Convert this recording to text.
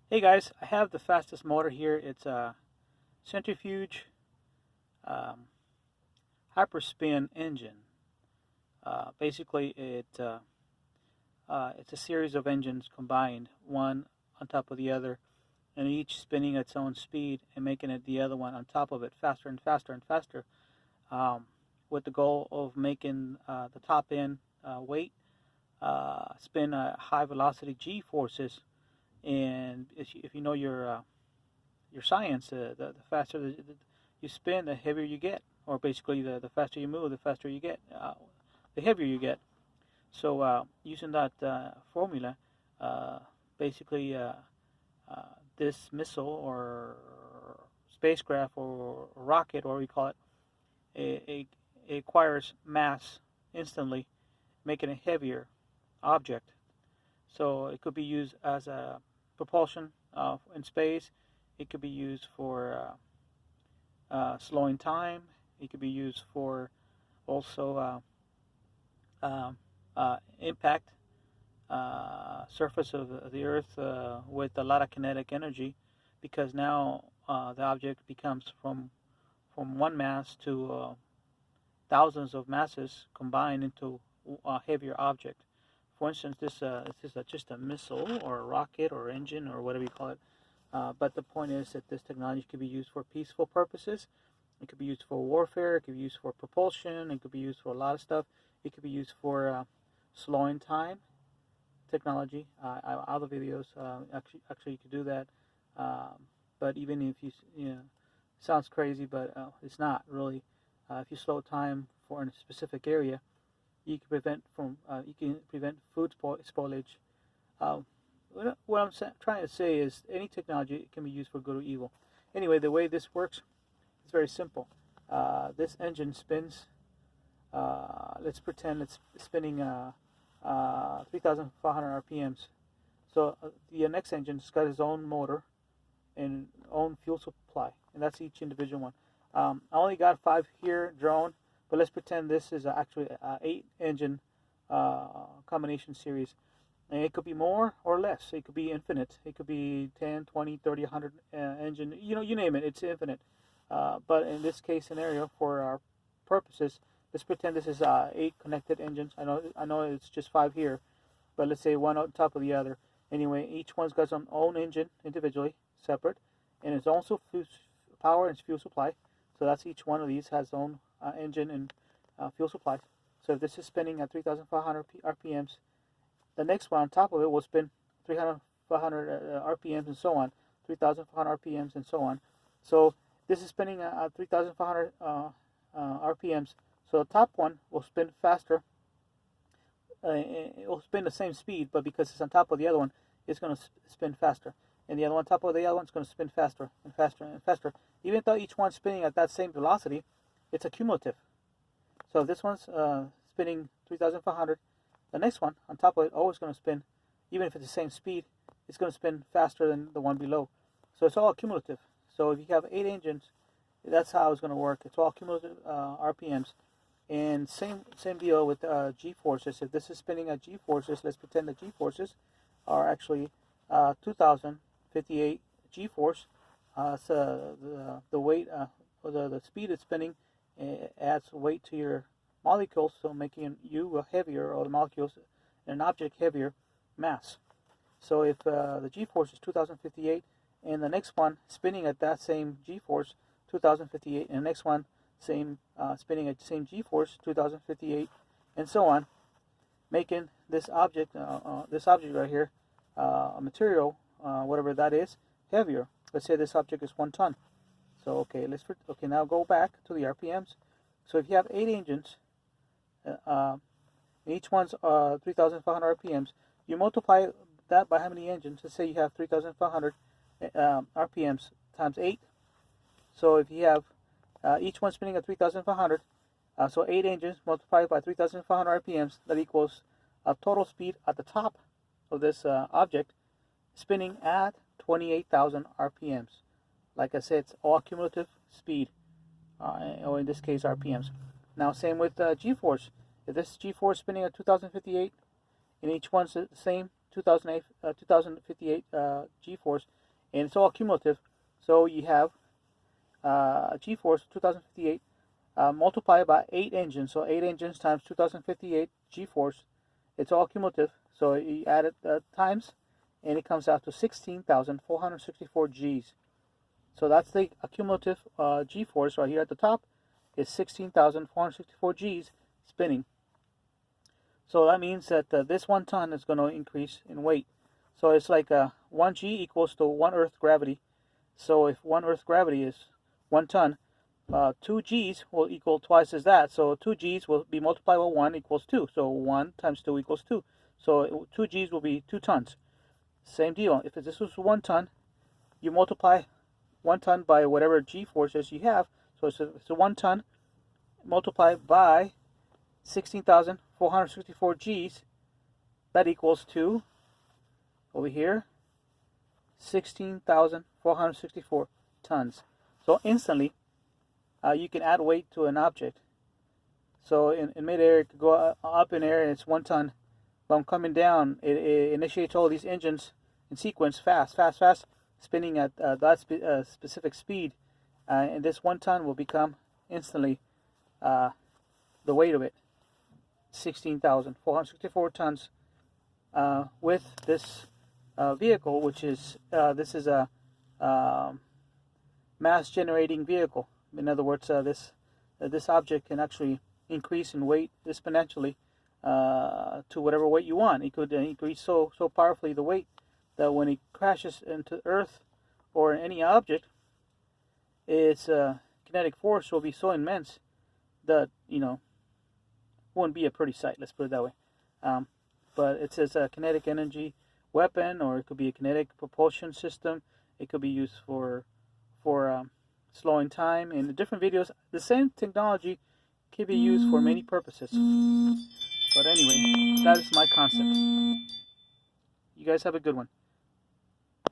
Hey guys, I have the fastest motor here. It's a centrifuge um, hyperspin engine. Basically, it's a series of engines combined, one on top of the other, and each spinning at its own speed and making it the other one on top of it faster and faster and faster, um, with the goal of making the top end weight spin at high velocity G forces. And if you know your science, the faster you spin, the heavier you get, or basically the faster you move, the faster you get, the heavier you get. So using that formula, uh, basically uh, this missile or spacecraft or rocket, or we call it, it acquires mass instantly, making a heavier object. So it could be used as a propulsion in space. It could be used for slowing time. It could be used for also impact surface of the Earth with a lot of kinetic energy, because now the object becomes from one mass to thousands of masses combined into a heavier object. For instance, this is just a missile or a rocket or engine or whatever you call it. But the point is that this technology could be used for peaceful purposes. It could be used for warfare. It could be used for propulsion. It could be used for a lot of stuff. It could be used for slowing time technology. Other videos actually you could do that. But even if you know, sounds crazy, but it's not really. If you slow time for a specific area, you can prevent food spoilage. Uh, what I'm trying to say is any technology can be used for good or evil. Anyway, the way this works is very simple. This engine spins. Let's pretend it's spinning 3,500 RPMs. So the next engine's got his own motor and own fuel supply, and that's each individual one. I only got 5 here drawn, but let's pretend this is actually an 8-engine combination series. And it could be more or less. It could be infinite. It could be 10, 20, 30, 100 engine. You name it. It's infinite. But in this case scenario, for our purposes, let's pretend this is 8 connected engines. I know it's just 5 here, but let's say one on top of the other. Anyway, each one's got its own engine individually, separate, and its own power and fuel supply. So that's each one of these has its own engine and fuel supply. So if this is spinning at 3,500 RPMs, the next one on top of it will spin 3,500 RPMs and so on, 3,500 RPMs and so on. So this is spinning at 3,500 RPMs. So the top one will spin faster. It will spin the same speed, but because it's on top of the other one, it's going to spin faster. And the other one on top of the other one is going to spin faster and faster and faster. Even though each one's spinning at that same velocity, it's accumulative. So if this one's spinning 3,500, the next one on top of it always going to spin, even if it's the same speed, it's going to spin faster than the one below. So it's all cumulative. So if you have 8 engines, that's how it's going to work. It's all cumulative RPMs. And same deal with G-forces. If this is spinning at G-forces, let's pretend the G-forces are actually 2,058 G-force. So the weight, or the speed it's spinning adds weight to your molecules, so making you heavier, or the molecules in an object heavier mass. So if the G-force is 2,058, and the next one spinning at that same G-force, 2,058, and the next one spinning at the same G-force, 2,058, and so on, making this object right here, a material, whatever that is, heavier. Let's say this object is 1 ton. So okay, now go back to the RPMs. So if you have 8 engines, each one's 3,500 RPMs, you multiply that by how many engines. Let's say you have 3,500 RPMs times 8. So if you have each one spinning at 3,500, so 8 engines multiplied by 3,500 RPMs, that equals a total speed at the top of this object spinning at 28,000 RPMs. Like I said, it's all cumulative speed, or in this case RPMs. Now same with G-force. If this G-force spinning at 2,058 and each one's the same 2058 G-force, and it's all cumulative. So you have G-force 2058 multiplied by 8 engines. So 8 engines times 2058 G-force. It's all cumulative. So you add it times, and it comes out to 16,464 Gs. So that's the cumulative G-force right here at the top is 16,464 Gs spinning. So that means that this 1 ton is going to increase in weight. So it's like 1 G equals to 1 Earth gravity. So if 1 Earth gravity is 1 ton, 2 G's will equal twice as that. So 2 G's will be multiplied by 1 equals 2. So 1 times 2 equals 2. So 2 G's will be 2 tons. Same deal. If this was 1 ton, you multiply 1 ton by whatever G forces you have. So it's a 1 ton multiplied by 16,464 G's. That equals to, over here, 16,464 tons. So instantly, you can add weight to an object. So in midair, it could go up in air and it's 1 ton. But I'm coming down, it initiates all these engines in sequence, fast, spinning at that specific speed. And this 1 ton will become instantly the weight of it, 16,464 tons, with this vehicle, which is this is a mass-generating vehicle. In other words, this object can actually increase in weight exponentially to whatever weight you want. It could increase so powerfully the weight that when it crashes into Earth or any object, its kinetic force will be so immense that, won't be a pretty sight. Let's put it that way. But it says a kinetic energy weapon, or it could be a kinetic propulsion system. It could be used for slowing time. In the different videos, the same technology can be used for many purposes. But anyway, that is my concept. You guys have a good one.